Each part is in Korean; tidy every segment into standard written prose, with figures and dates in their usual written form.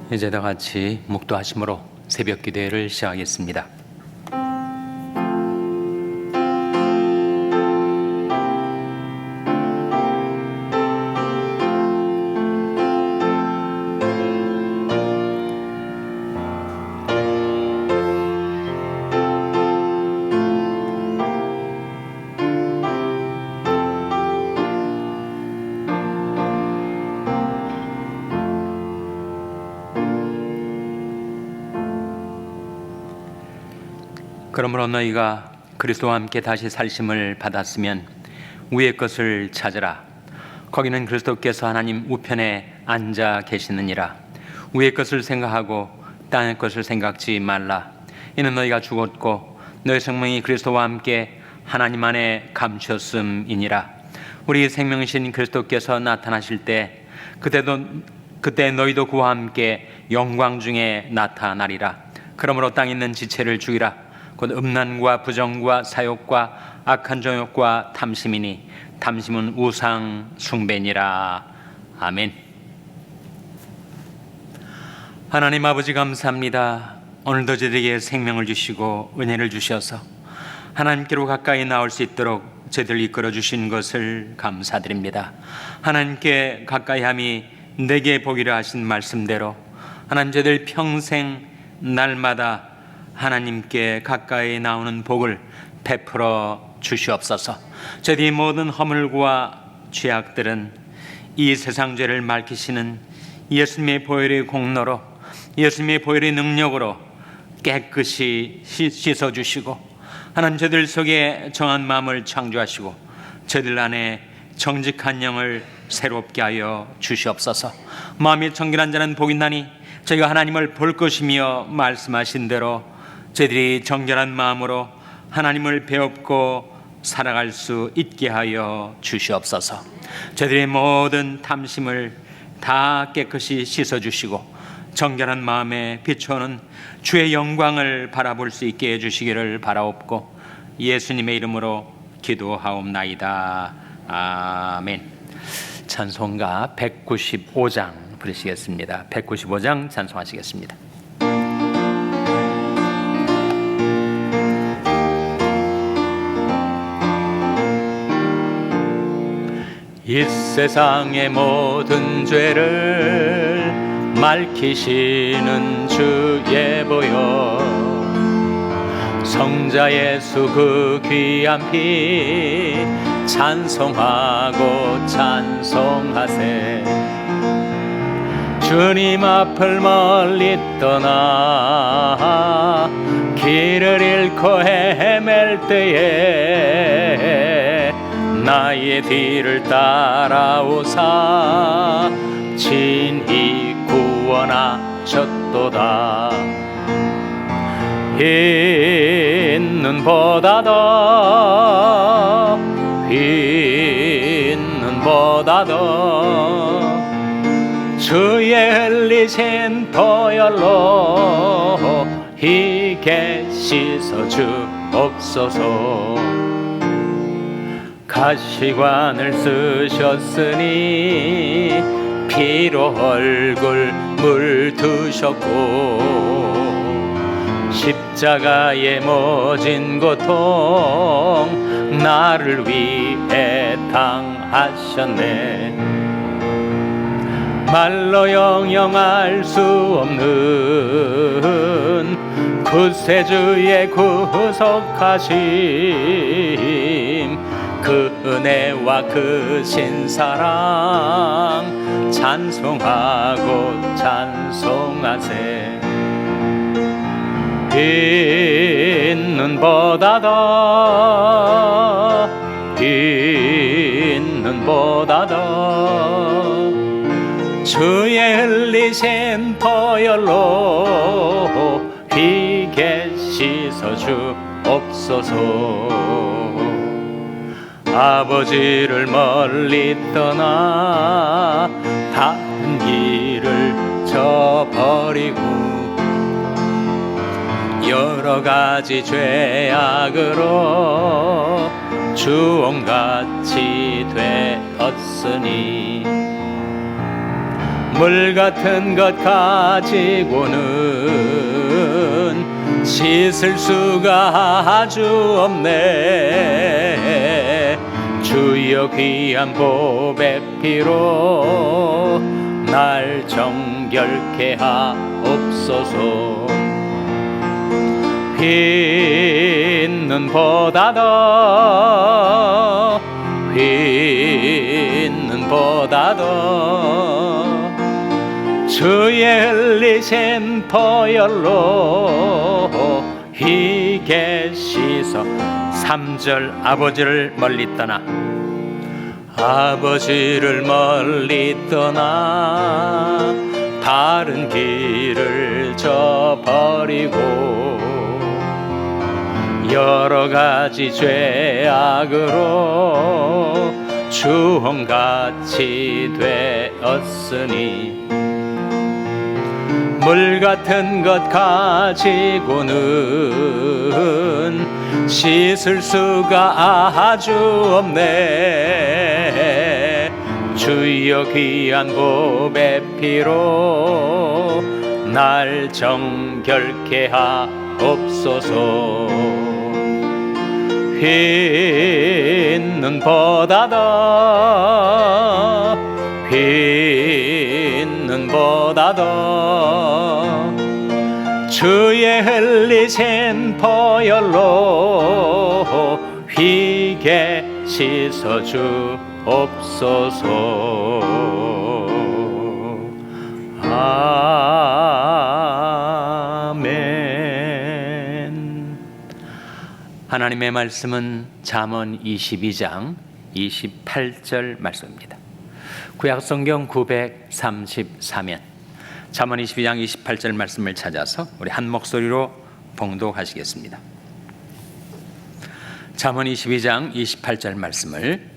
이제 다 같이 묵도하심으로 새벽 기도회를 시작하겠습니다. 그러므로 너희가 그리스도와 함께 다시 살심을 받았으면 위의 것을 찾으라. 거기는 그리스도께서 하나님 우편에 앉아 계시느니라. 위의 것을 생각하고 땅의 것을 생각지 말라. 이는 너희가 죽었고 너희 생명이 그리스도와 함께 하나님 안에 감추었음이니라. 우리 생명이신 그리스도께서 나타나실 때 그때 너희도 그와 함께 영광 중에 나타나리라. 그러므로 땅에 있는 지체를 죽이라. 곧 음란과 부정과 사욕과 악한 정욕과 탐심이니 탐심은 우상 숭배니라. 아멘. 하나님 아버지 감사합니다. 오늘도 저희에게 생명을 주시고 은혜를 주셔서 하나님께로 가까이 나올 수 있도록 저희들 이끌어 주신 것을 감사드립니다. 하나님께 가까이함이 내게 복이라 하신 말씀대로 하나님 저희들 평생 날마다 하나님께 가까이 나오는 복을 베풀어 주시옵소서. 저희 모든 허물과 죄악들은 이 세상 죄를 맑히시는 예수님의 보혈의 공로로, 예수님의 보혈의 능력으로 깨끗이 씻어주시고 하나님 저희들 속에 정한 마음을 창조하시고 저희들 안에 정직한 영을 새롭게 하여 주시옵소서. 마음이 청결한 자는 복이 나니 저희가 하나님을 볼 것이며 말씀하신 대로 저희들이 정결한 마음으로 하나님을 배웁고 살아갈 수 있게 하여 주시옵소서. 저희들의 모든 탐심을 다 깨끗이 씻어주시고 정결한 마음에 비추어는 주의 영광을 바라볼 수 있게 해주시기를 바라옵고 예수님의 이름으로 기도하옵나이다. 아멘. 찬송가 195장 부르시겠습니다. 195장 찬송하시겠습니다. 이 세상의 모든 죄를 맑히시는 주의 보혈, 성자 예수 그 귀한 피 찬송하고 찬송하세. 주님 앞을 멀리 떠나 길을 잃고 헤맬 때에 나의 뒤를 따라오사 친히 구원하셨도다. 흰 눈보다 더 흰 눈보다 더 주의 흘리신 보혈로 희게 씻어 주옵소서. 가시관을 쓰셨으니 피로 얼굴 물드셨고 십자가에 모진 고통 나를 위해 당하셨네. 말로 영영할 수 없는 구세주의 구속하심 그 은혜와 그 신사랑 찬송하고 찬송하세. 흰 눈보다 더 흰 눈보다 더 주의 흘리신 보혈로 희게 씻어 주옵소서. 아버지를 멀리 떠나 다른 길을 저버리고 여러 가지 죄악으로 주홍같이 되었으니 물 같은 것 가지고는 씻을 수가 아주 없네. 주여 귀한 보배 피로 날 정결케 하옵소서. 흰 눈보다 더 흰 눈보다 더 주의 흘리신 보혈로 희게 씻어 3절 아버지를 멀리 떠나 아버지를 멀리 떠나 다른 길을 저버리고 여러 가지 죄악으로 주홍같이 되었으니 물 같은 것 가지고는 씻을 수가 아주 없네. 주여 귀한 보배 피로 날 정결케 하옵소서. 흰 눈보다 더 흰 눈보다 더 주의 흘리신 보혈로 희게 씻어 주옵소서. 아멘. 하나님의 말씀은 잠언 22장 28절 말씀입니다. 구약성경 934면 잠언 22장 28절 말씀을 찾아서 우리 한 목소리로 봉독하시겠습니다. 잠언 22장 28절 말씀을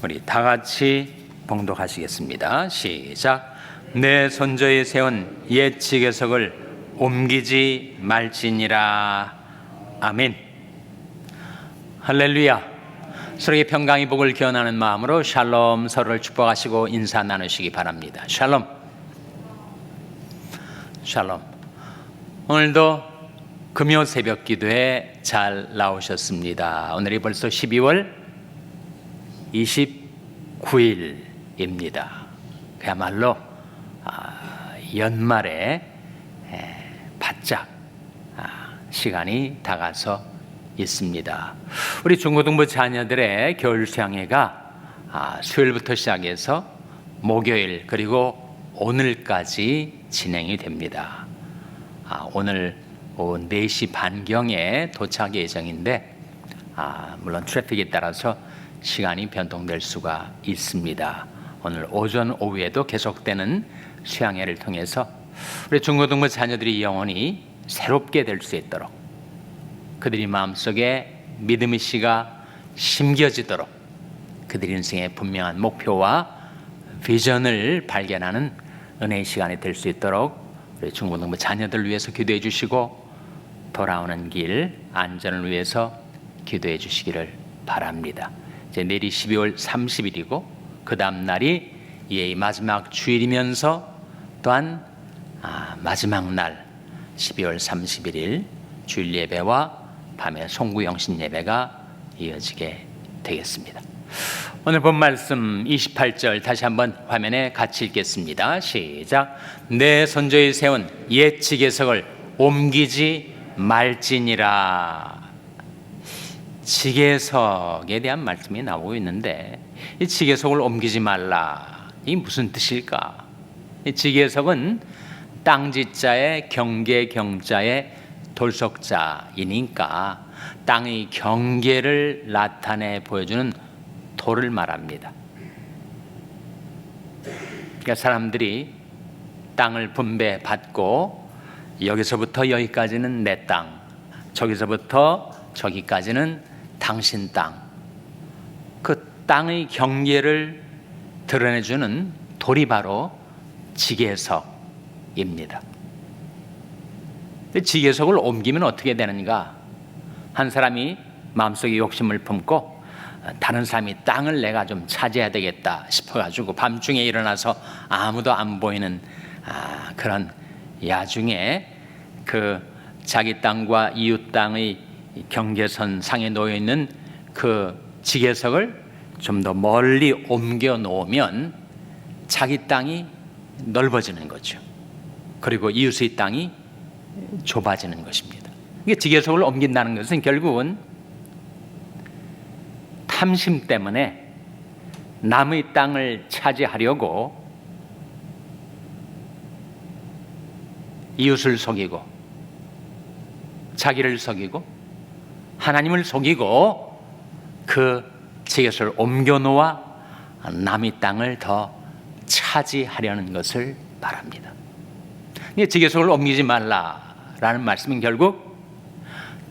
우리 다 같이 봉독하시겠습니다. 시작. 내 손저에 세운 옛 지계석을 옮기지 말지니라. 아멘. 할렐루야. 서로의 평강의 복을 기원하는 마음으로 샬롬, 서로를 축복하시고 인사 나누시기 바랍니다. 샬롬. 샬롬. 오늘도 금요 새벽 기도에 잘 나오셨습니다. 오늘이 벌써 12월 29일입니다. 그야말로 연말에 바짝 시간이 다가서 있습니다. 우리 중고등부 자녀들의 겨울 수양회가 수요일부터 시작해서 목요일 그리고 오늘까지 진행이 됩니다. 오늘 오후 4시 반경에 도착 예정인데 물론 트래픽에 따라서 시간이 변동될 수가 있습니다. 오늘 오전 오후에도 계속되는 수양회를 통해서 우리 중고등부 자녀들이 영혼이 새롭게 될 수 있도록 그들이 마음속에 믿음의 씨가 심겨지도록 그들의 인생의 분명한 목표와 비전을 발견하는 은혜의 시간이 될 수 있도록 우리 중고등부 자녀들을 위해서 기도해 주시고 돌아오는 길 안전을 위해서 기도해 주시기를 바랍니다. 이제 내일이 12월 30일이고 그 다음 날이 이 마지막 주일이면서 또한 마지막 날 12월 31일 주일 예배와 밤에 송구영신 예배가 이어지게 되겠습니다. 오늘 본 말씀 28절 다시 한번 화면에 같이 읽겠습니다. 시작. 내 손저에 세운 옛 지계석을 옮기지 말지니라. 지계석에 대한 말씀이 나오고 있는데 이 지계석을 옮기지 말라. 이 무슨 뜻일까? 이 지계석은 땅지자의 경계 경자의 돌석자이니까 땅의 경계를 나타내 보여주는 돌을 말합니다. 그러니까 사람들이 땅을 분배받고 여기서부터 여기까지는 내 땅, 저기서부터 저기까지는 당신 땅, 그 땅의 경계를 드러내주는 돌이 바로 지계석입니다. 지계석을 옮기면 어떻게 되는가? 한 사람이 마음속에 욕심을 품고 다른 사람이 땅을 내가 좀 차지해야 되겠다 싶어가지고 밤중에 일어나서 아무도 안 보이는 그런 야중에 그 자기 땅과 이웃 땅의 경계선 상에 놓여 있는 그 지게석을 좀 더 멀리 옮겨 놓으면 자기 땅이 넓어지는 거죠. 그리고 이웃의 땅이 좁아지는 것입니다. 이게 지게석을 옮긴다는 것은 결국은 탐심 때문에 남의 땅을 차지하려고 이웃을 속이고 자기를 속이고 하나님을 속이고 그 지게석을 옮겨 놓아 남의 땅을 더 차지하려는 것을 말합니다. 지게석을 옮기지 말라라는 말씀은 결국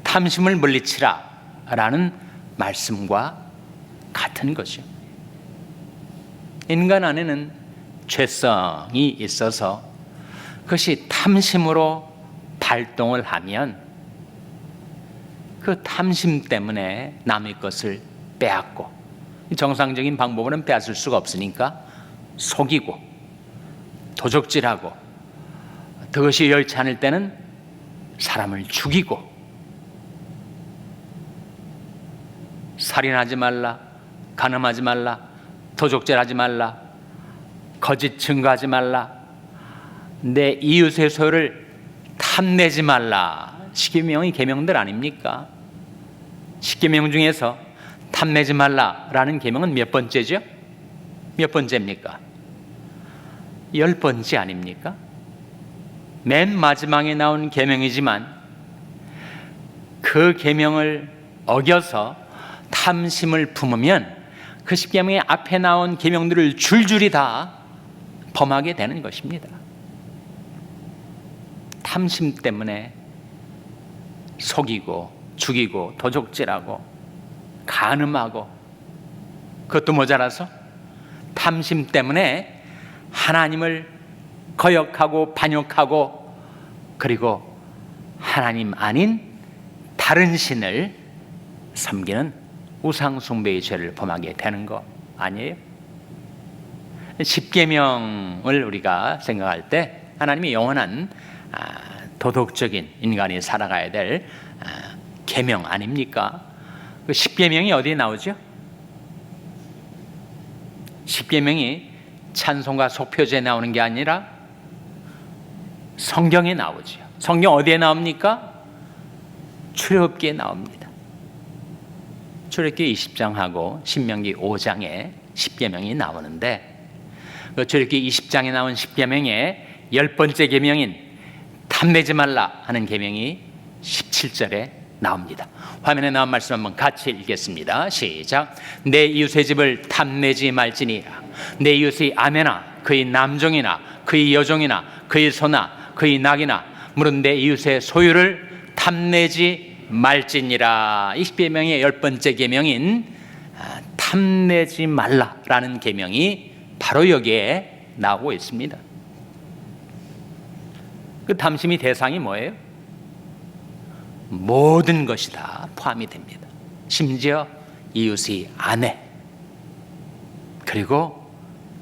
탐심을 물리치라라는 말씀과 같은 거죠. 인간 안에는 죄성이 있어서 그것이 탐심으로 발동을 하면 그 탐심 때문에 남의 것을 빼앗고, 정상적인 방법으로는 빼앗을 수가 없으니까 속이고 도적질하고, 그것이 여의치 않을 때는 사람을 죽이고, 살인하지 말라, 간음하지 말라, 도적질하지 말라, 거짓 증거하지 말라, 내 이웃의 소유를 탐내지 말라. 십계명의 계명들 아닙니까? 십계명 중에서 탐내지 말라라는 계명은 몇 번째죠? 몇 번째입니까? 10번째 아닙니까? 맨 마지막에 나온 계명이지만 그 계명을 어겨서 탐심을 품으면 그 십계명의 앞에 나온 계명들을 줄줄이 다 범하게 되는 것입니다. 탐심 때문에 속이고 죽이고 도적질하고 간음하고, 그것도 모자라서 탐심 때문에 하나님을 거역하고 반역하고, 그리고 하나님 아닌 다른 신을 섬기는 우상 숭배의 죄를 범하게 되는 거 아니에요? 십계명을 우리가 생각할 때 하나님이 영원한 도덕적인 인간이 살아가야 될 계명 아닙니까? 그 십계명이 어디에 나오죠? 십계명이 찬송가 속표제에 나오는 게 아니라 성경에 나오죠. 성경 어디에 나옵니까? 출애굽기에 나옵니다. 출애굽기 20장하고 신명기 5장에 십계명이 나오는데, 그 출애굽기 20장에 나온 십계명의 10번째 계명인 탐내지 말라 하는 계명이 17절에 나옵니다. 화면에 나온 말씀 한번 같이 읽겠습니다. 시작. 내 이웃의 집을 탐내지 말지니라. 내 이웃의 아내나 그의 남종이나 그의 여종이나 그의 소나 그의 낙이나 물은 내 이웃의 소유를 탐내지 말지니라. 이 십계명의 10번째 계명인 탐내지 말라라는 계명이 바로 여기에 나오고 있습니다. 그 탐심의 대상이 뭐예요? 모든 것이 다 포함이 됩니다. 심지어 이웃의 아내, 그리고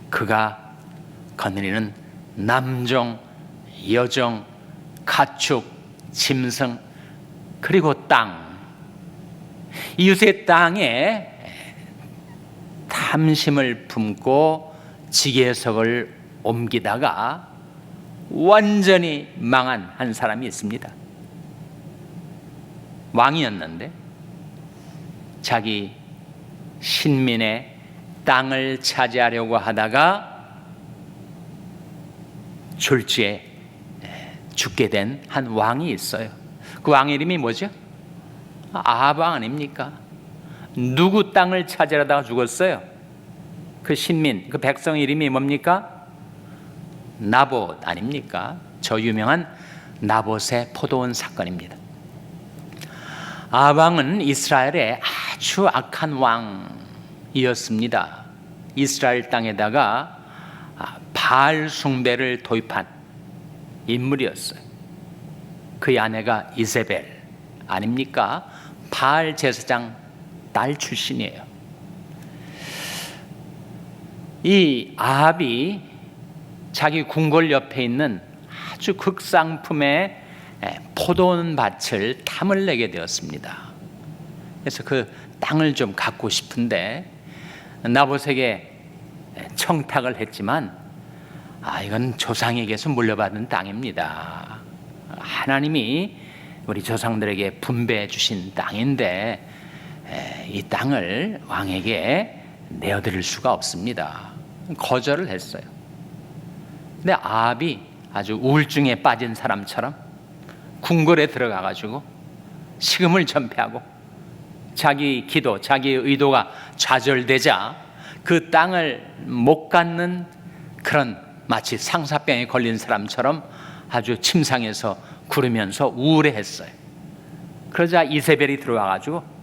그가 거느리는 남종, 여종, 가축, 짐승, 그리고 땅. 이웃의 땅에 탐심을 품고 지게석을 옮기다가 완전히 망한 한 사람이 있습니다. 왕이었는데 자기 신민의 땅을 차지하려고 하다가 졸지에 죽게 된 한 왕이 있어요. 그 왕 이름이 뭐죠? 아합 왕 아닙니까? 누구 땅을 차지하다가 죽었어요? 그 신민, 그 백성 이름이 뭡니까? 나봇 아닙니까? 저 유명한 나봇의 포도원 사건입니다. 아합 왕은 이스라엘의 아주 악한 왕이었습니다. 이스라엘 땅에다가 바알 숭배를 도입한 인물이었어요. 그의 아내가 이세벨 아닙니까? 바알 제사장 딸 출신이에요. 이 아합이 자기 궁궐 옆에 있는 아주 극상품의 포도원밭을 탐을 내게 되었습니다. 그래서 그 땅을 좀 갖고 싶은데 나봇에게 청탁을 했지만 이건 조상에게서 물려받은 땅입니다. 하나님이 우리 조상들에게 분배해 주신 땅인데 이 땅을 왕에게 내어드릴 수가 없습니다. 거절을 했어요. 근데 아합이 아주 우울증에 빠진 사람처럼 궁궐에 들어가가지고 식음을 전폐하고 자기 기도, 자기의 의도가 좌절되자 그 땅을 못 갖는 그런 마치 상사병에 걸린 사람처럼 아주 침상에서 구르면서 우울해했어요. 그러자 이세벨이 들어와가지고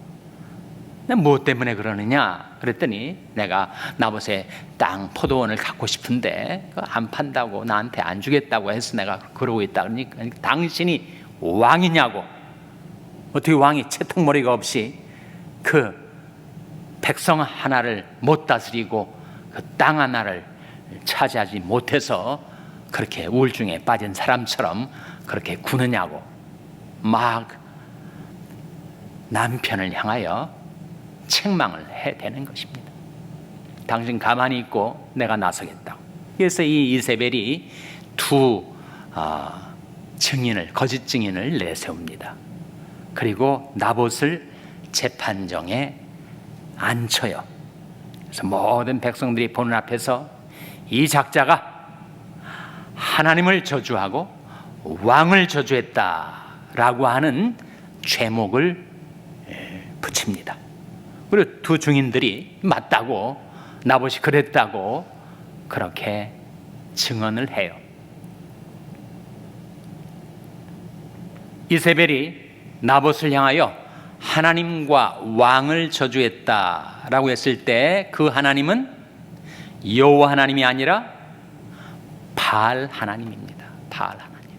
뭐 때문에 그러느냐 그랬더니 내가 나봇의 땅 포도원을 갖고 싶은데 안 판다고 나한테 안 주겠다고 해서 내가 그러고 있다. 그러니까 당신이 왕이냐고. 어떻게 왕이 채통머리가 없이 그 백성 하나를 못 다스리고 그 땅 하나를 차지하지 못해서 그렇게 우울증에 빠진 사람처럼 그렇게 구느냐고 막 남편을 향하여 책망을 해대는 것입니다. 당신 가만히 있고 내가 나서겠다고. 그래서 이 이세벨이 두 증인을, 거짓 증인을 내세웁니다. 그리고 나봇을 재판정에 앉혀요. 그래서 모든 백성들이 보는 앞에서 이 작자가 하나님을 저주하고 왕을 저주했다라고 하는 죄목을 붙입니다. 그리고 두 증인들이 맞다고, 나봇이 그랬다고 그렇게 증언을 해요. 이세벨이 나봇을 향하여 하나님과 왕을 저주했다라고 했을 때 그 하나님은 여호와 하나님이 아니라 바알 하나님입니다. 바알 하나님.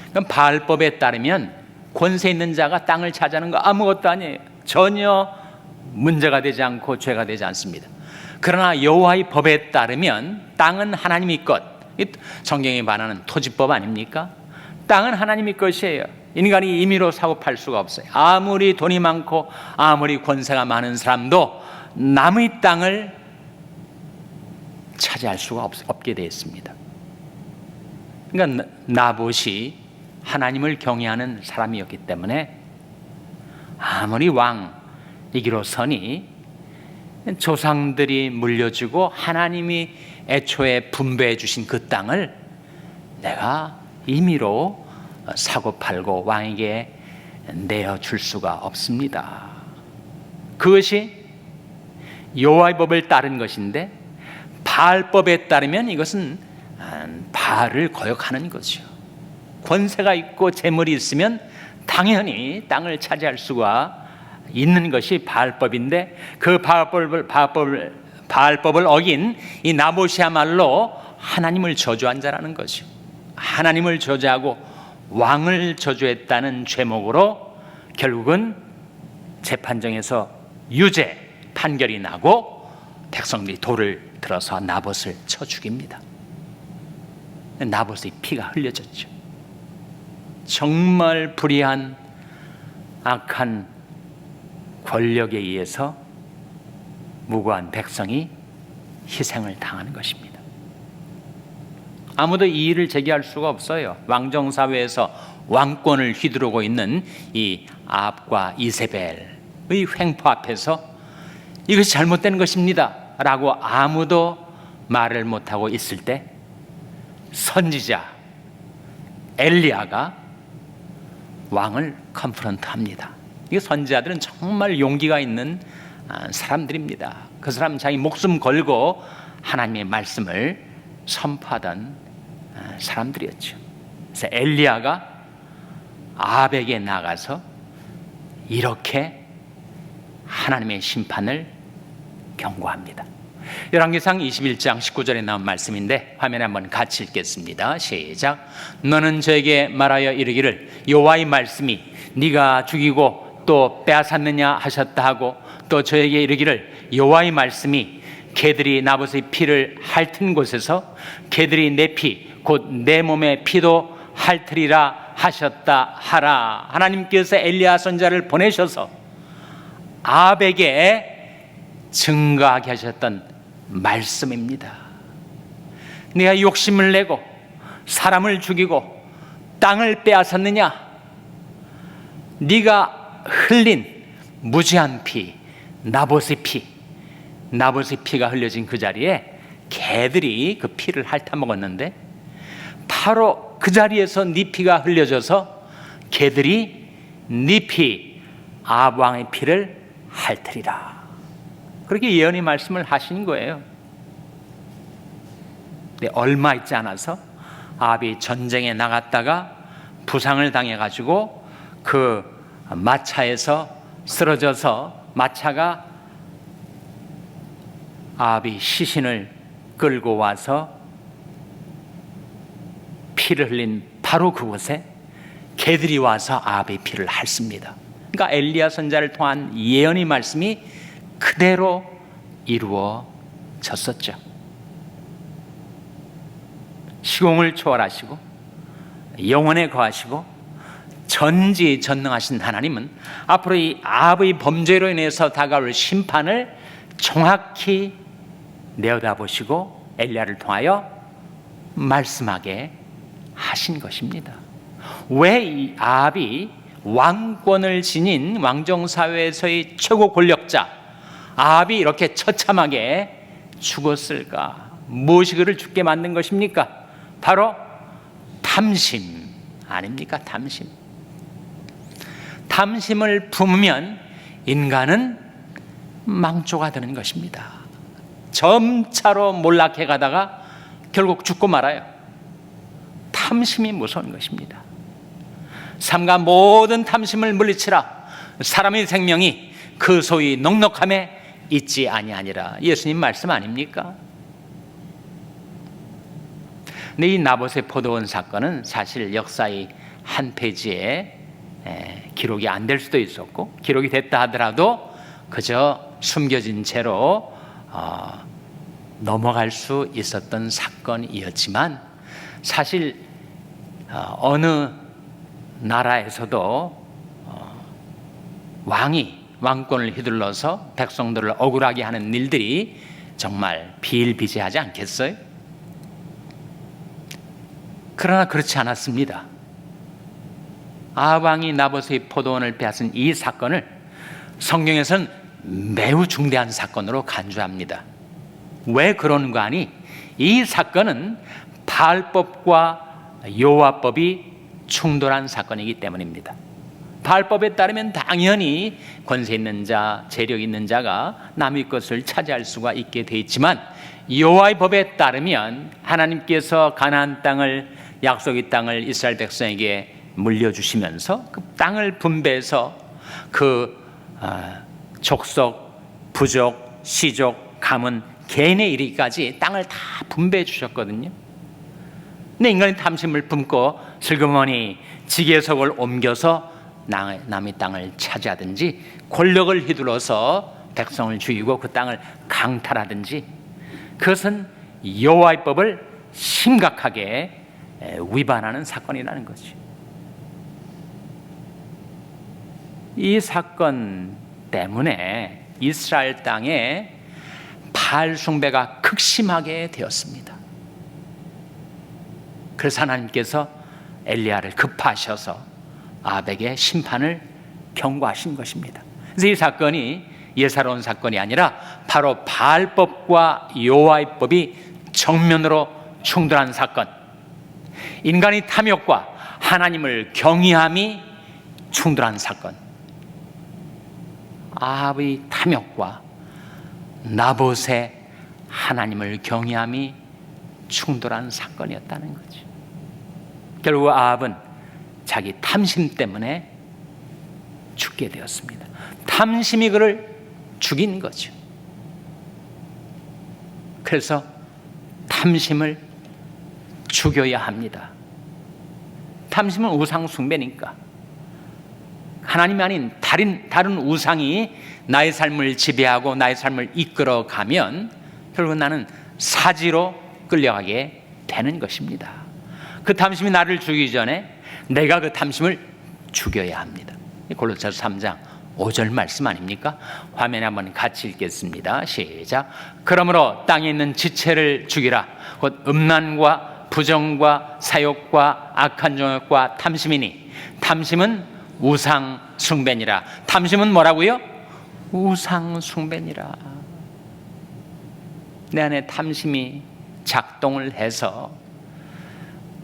그럼 바알법에 따르면 권세 있는 자가 땅을 차지하는 거 아무것도 아니에요. 전혀 문제가 되지 않고 죄가 되지 않습니다. 그러나 여호와의 법에 따르면 땅은 하나님의 것. 성경에 반하는 토지법 아닙니까? 땅은 하나님의 것이에요. 인간이 임의로 사고 팔 수가 없어요. 아무리 돈이 많고 아무리 권세가 많은 사람도 남의 땅을 차지할 수가 없게 되어 있습니다. 그러니까 나봇이 하나님을 경외하는 사람이었기 때문에 아무리 왕이기로서니 조상들이 물려주고 하나님이 애초에 분배해 주신 그 땅을 내가 임의로 사고 팔고 왕에게 내어줄 수가 없습니다. 그것이 여호와의 법을 따른 것인데 바알법에 따르면 이것은 바알을 거역하는 거죠. 권세가 있고 재물이 있으면 당연히 땅을 차지할 수가 있는 것이 바알법인데 그 바알법을 어긴 이 나봇이야말로 하나님을 저주한 자라는 것이죠. 하나님을 저주하고 왕을 저주했다는 죄목으로 결국은 재판정에서 유죄 판결이 나고 백성들이 돌을 들어서 나봇을 쳐 죽입니다. 나봇의 피가 흘려졌죠. 정말 불의한 악한 권력에 의해서 무고한 백성이 희생을 당하는 것입니다. 아무도 이 일을 제기할 수가 없어요. 왕정사회에서 왕권을 휘두르고 있는 이 아합과 이세벨의 횡포 앞에서 이것이 잘못된 것입니다 라고 아무도 말을 못하고 있을 때 선지자 엘리야가 왕을 컨프런트합니다. 이 선지자들은 정말 용기가 있는 사람들입니다. 그 사람 자기 목숨 걸고 하나님의 말씀을 선포하던 사람들이었죠. 그래서 엘리야가 아합에게 나가서 이렇게 하나님의 심판을 경고합니다. 열왕기상 21장 19절에 나온 말씀인데 화면에 한번 같이 읽겠습니다. 시작. 너는 저에게 말하여 이르기를 여호와의 말씀이 네가 죽이고 또 빼앗았느냐 하셨다 하고 또 저에게 이르기를 여호와의 말씀이 개들이 나봇의 피를 핥은 곳에서 개들이 내 피, 곧 내 몸의 피도 핥으리라 하셨다 하라. 하나님께서 엘리야 선지자를 보내셔서 아합에게 증거하게 하셨던 말씀입니다. 네가 욕심을 내고 사람을 죽이고 땅을 빼앗았느냐? 네가 흘린 무지한 피, 나봇의 피가 흘려진 그 자리에 개들이 그 피를 핥아먹었는데 바로 그 자리에서 네 피가 흘려져서 개들이 네 피, 아합 왕의 피를 핥으리라. 그렇게 예언의 말씀을 하신 거예요. 근데 얼마 있지 않아서 아합이 전쟁에 나갔다가 부상을 당해가지고 그 마차에서 쓰러져서 마차가 아합이 시신을 끌고 와서 피를 흘린 바로 그곳에 개들이 와서 아합의 피를 핥습니다. 그러니까 엘리야 선지자를 통한 예언의 말씀이 그대로 이루어졌었죠. 시공을 초월하시고 영원에 거하시고 전지전능하신 하나님은 앞으로 이 아합의 범죄로 인해서 다가올 심판을 정확히 내어다보시고 엘리야를 통하여 말씀하게 하신 것입니다. 왜 이 아합이 왕권을 지닌 왕정사회에서의 최고 권력자 아합이 이렇게 처참하게 죽었을까? 무엇이 그를 죽게 만든 것입니까? 바로 탐심 아닙니까? 탐심을 품으면 인간은 망조가 되는 것입니다. 점차로 몰락해 가다가 결국 죽고 말아요. 탐심이 무서운 것입니다. 삼가 모든 탐심을 물리치라. 사람의 생명이 그 소위 넉넉함에 있지 아니하니라. 예수님 말씀 아닙니까? 근데 이 나봇의 포도원 사건은 사실 역사의 한 페이지에 기록이 안 될 수도 있었고 기록이 됐다 하더라도 그저 숨겨진 채로 넘어갈 수 있었던 사건이었지만 사실 어느 나라에서도 왕이 왕권을 휘둘러서 백성들을 억울하게 하는 일들이 정말 비일비재하지 않겠어요? 그러나 그렇지 않았습니다. 아합 왕이 나봇의 포도원을 빼앗은 이 사건을 성경에서는 매우 중대한 사건으로 간주합니다. 왜 그런가 하니 이 사건은 바알법과 여호와법이 충돌한 사건이기 때문입니다. 바알법에 따르면 당연히 권세 있는 자, 재력 있는 자가 남의 것을 차지할 수가 있게 돼 있지만 여호와의 법에 따르면 하나님께서 가나안 땅을 약속의 땅을 이스라엘 백성에게 물려주시면서 그 땅을 분배해서 그 족속, 부족, 시족, 가문, 개인에 이르기까지 땅을 다 분배해 주셨거든요. 근데 인간이 탐심을 품고 슬그머니 지계석을 옮겨서 남의 땅을 차지하든지 권력을 휘둘러서 백성을 죽이고 그 땅을 강탈하든지 그것은 여호와의 법을 심각하게 위반하는 사건이라는 거죠. 이 사건 때문에 이스라엘 땅에 바알 숭배가 극심하게 되었습니다. 그래서 하나님께서 엘리야를 급하셔서 아합에게 심판을 경고하신 것입니다. 그래서 이 사건이 예사로운 사건이 아니라 바로 바알법과 여호와의 법이 정면으로 충돌한 사건, 인간의 탐욕과 하나님을 경외함이 충돌한 사건, 아합의 탐욕과 나봇의 하나님을 경외함이 충돌한 사건이었다는 거죠. 결국 아합은 자기 탐심 때문에 죽게 되었습니다. 탐심이 그를 죽인 거죠. 그래서 탐심을 죽여야 합니다. 탐심은 우상 숭배니까 하나님이 아닌 다른 우상이 나의 삶을 지배하고 나의 삶을 이끌어가면 결국 나는 사지로 끌려가게 되는 것입니다. 그 탐심이 나를 죽이기 전에 내가 그 탐심을 죽여야 합니다. 골로새서 3장 5절 말씀 아닙니까? 화면에 한번 같이 읽겠습니다. 시작. 그러므로 땅에 있는 지체를 죽이라. 곧 음란과 부정과 사욕과 악한 정욕과 탐심이니 탐심은 우상 숭배니라. 탐심은 뭐라고요? 우상 숭배니라. 내 안에 탐심이 작동을 해서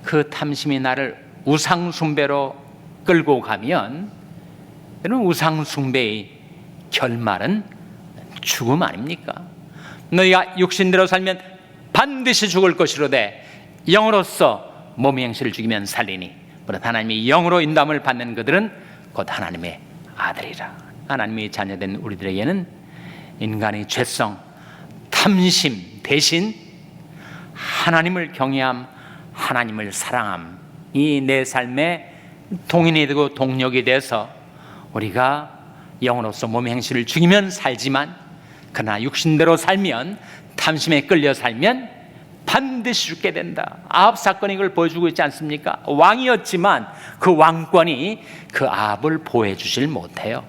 그 탐심이 나를 우상 숭배로 끌고 가면 이런 우상 숭배의 결말은 죽음 아닙니까? 너희가 육신대로 살면 반드시 죽을 것이로되 영으로서 몸의 행실을 죽이면 살리니 무릇 하나님이 영으로 인도함을 받는 그들은 곧 하나님의 아들이라. 하나님의 자녀된 우리들에게는 인간의 죄성, 탐심 대신 하나님을 경외함, 하나님을 사랑함, 이 내 삶의 동인이 되고 동력이 돼서 우리가 영으로서 몸의 행실을 죽이면 살지만 그러나 육신대로 살면, 탐심에 끌려 살면 반드시 죽게 된다. 아합 사건이 이걸 보여주고 있지 않습니까? 왕이었지만 그 왕권이 그 아합을 보호해 주질 못해요.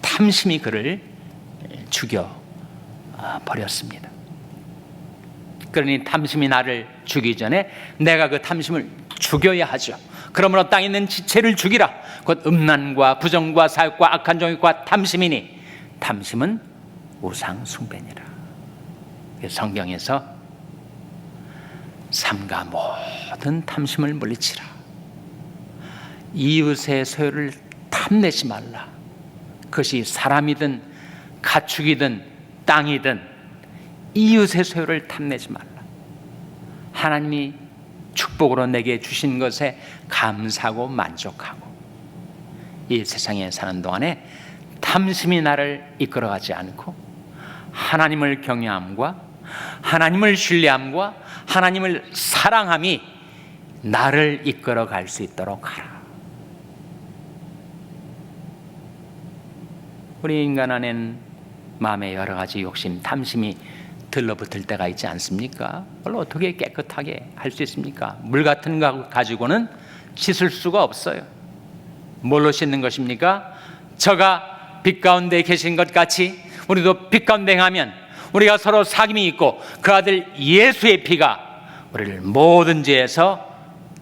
탐심이 그를 죽여 버렸습니다. 그러니 탐심이 나를 죽이기 전에 내가 그 탐심을 죽여야 하죠. 그러므로 땅에 있는 지체를 죽이라. 곧 음란과 부정과 사욕과 악한 정욕과 탐심이니 탐심은 우상 숭배니라. 성경에서 삼가 모든 탐심을 물리치라. 이웃의 소유를 탐내지 말라. 그것이 사람이든 가축이든 땅이든 이웃의 소유를 탐내지 말라. 하나님이 축복으로 내게 주신 것에 감사하고 만족하고 이 세상에 사는 동안에 탐심이 나를 이끌어가지 않고 하나님을 경외함과 하나님을 신뢰함과 하나님을 사랑함이 나를 이끌어갈 수 있도록 하라. 우리 인간 안에는 마음의 여러 가지 욕심, 탐심이 들러붙을 때가 있지 않습니까? 그걸 어떻게 깨끗하게 할 수 있습니까? 물 같은 거 가지고는 씻을 수가 없어요. 뭘로 씻는 것입니까? 저가 빛 가운데 계신 것 같이 우리도 빛 가운데 행하면 우리가 서로 사귐이 있고 그 아들 예수의 피가 우리를 모든 죄에서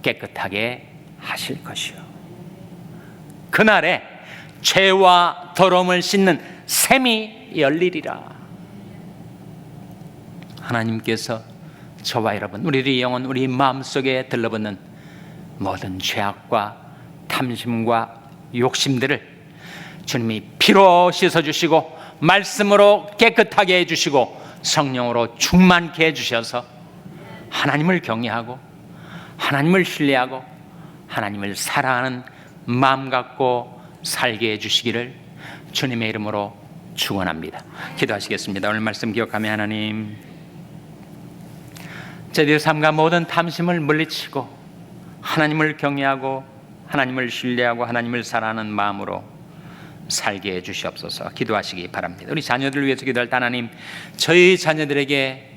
깨끗하게 하실 것이요. 그날에 죄와 더러움을 씻는 샘이 열리리라. 하나님께서 저와 여러분, 우리의 영혼, 우리 마음속에 들러붙는 모든 죄악과 탐심과 욕심들을 주님이 피로 씻어주시고 말씀으로 깨끗하게 해주시고 성령으로 충만케 해주셔서 하나님을 경외하고 하나님을 신뢰하고 하나님을 사랑하는 마음 갖고 살게 해주시기를 주님의 이름으로 축원합니다. 기도하시겠습니다. 오늘 말씀 기억하며 하나님, 저희들의 삶과 모든 탐심을 물리치고 하나님을 경외하고 하나님을 신뢰하고 하나님을 사랑하는 마음으로 살게 해주시옵소서. 기도하시기 바랍니다. 우리 자녀들을 위해서 기도할 때 하나님, 저희 자녀들에게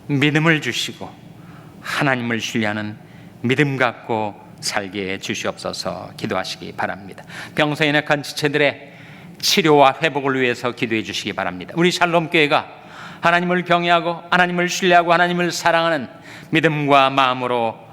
믿음을 주시고 하나님을 신뢰하는 믿음 갖고 살게 해주시옵소서. 기도하시기 바랍니다. 병성에 약한 지체들의 치료와 회복을 위해서 기도해 주시기 바랍니다. 우리 샬롬교회가 하나님을 경외하고 하나님을 신뢰하고 하나님을 사랑하는 믿음과 마음으로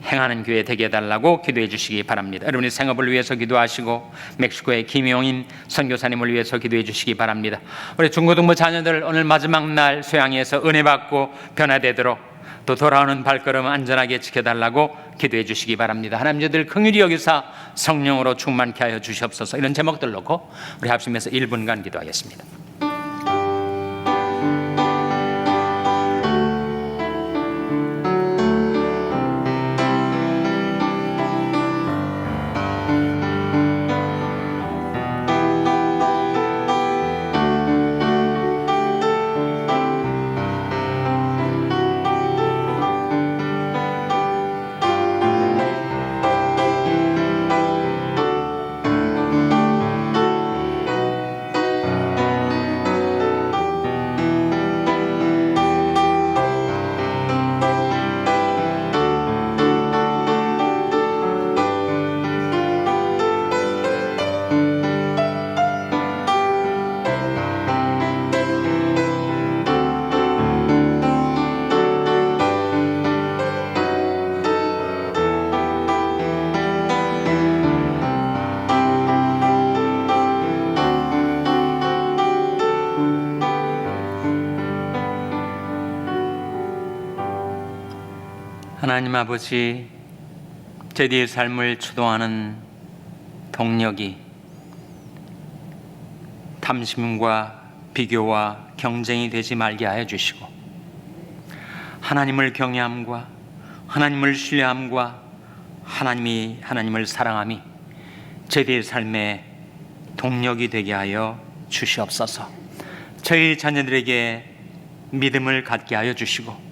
행하는 교회 되게 해달라고 기도해 주시기 바랍니다. 여러분의 생업을 위해서 기도하시고 멕시코의 김용인 선교사님을 위해서 기도해 주시기 바랍니다. 우리 중고등부 자녀들 오늘 마지막 날 소양에서 은혜 받고 변화되도록 또 돌아오는 발걸음 안전하게 지켜달라고 기도해 주시기 바랍니다. 하나님, 저들 긍휼히 여기사 성령으로 충만케 하여 주시옵소서. 이런 제목들 놓고 우리 합심해서 1분간 기도하겠습니다. 하나님 아버지, 제디의 삶을 주도하는 동력이 탐심과 비교와 경쟁이 되지 말게 하여 주시고, 하나님을 경외함과 하나님을 신뢰함과 하나님을 사랑함이 제디의 삶의 동력이 되게 하여 주시옵소서. 저희 자녀들에게 믿음을 갖게 하여 주시고,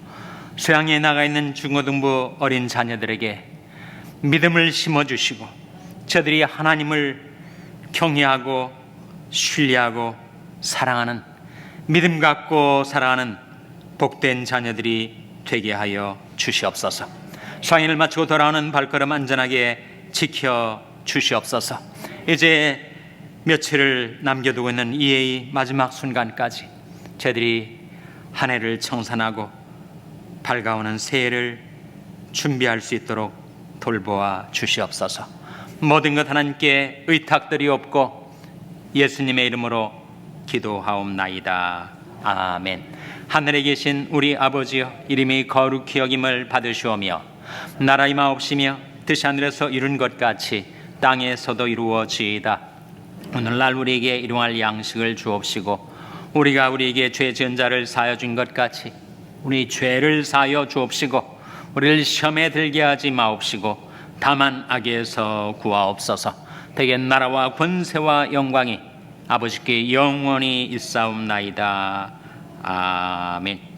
소양에 나가 있는 중고등부 어린 자녀들에게 믿음을 심어주시고, 저들이 하나님을 경외하고 신뢰하고 사랑하는, 믿음 갖고 살아가는 복된 자녀들이 되게 하여 주시옵소서. 성인을 마치고 돌아오는 발걸음 안전하게 지켜 주시옵소서. 이제 며칠을 남겨두고 있는 이해의 마지막 순간까지 저들이 한 해를 청산하고 밝아오는 새해를 준비할 수 있도록 돌보아 주시옵소서. 모든 것 하나님께 의탁드리옵고 예수님의 이름으로 기도하옵나이다. 아멘. 하늘에 계신 우리 아버지여, 이름이 거룩히 여김을 받으시오며 나라 임하옵시며 뜻이 하늘에서 이룬 것 같이 땅에서도 이루어지이다. 오늘날 우리에게 일용할 양식을 주옵시고, 우리가 우리에게 죄 지은 자를 사하여 준 것 같이 우리 죄를 사하여 주옵시고, 우리를 시험에 들게 하지 마옵시고 다만 악에서 구하옵소서. 대개 나라와 권세와 영광이 아버지께 영원히 있사옵나이다. 아멘.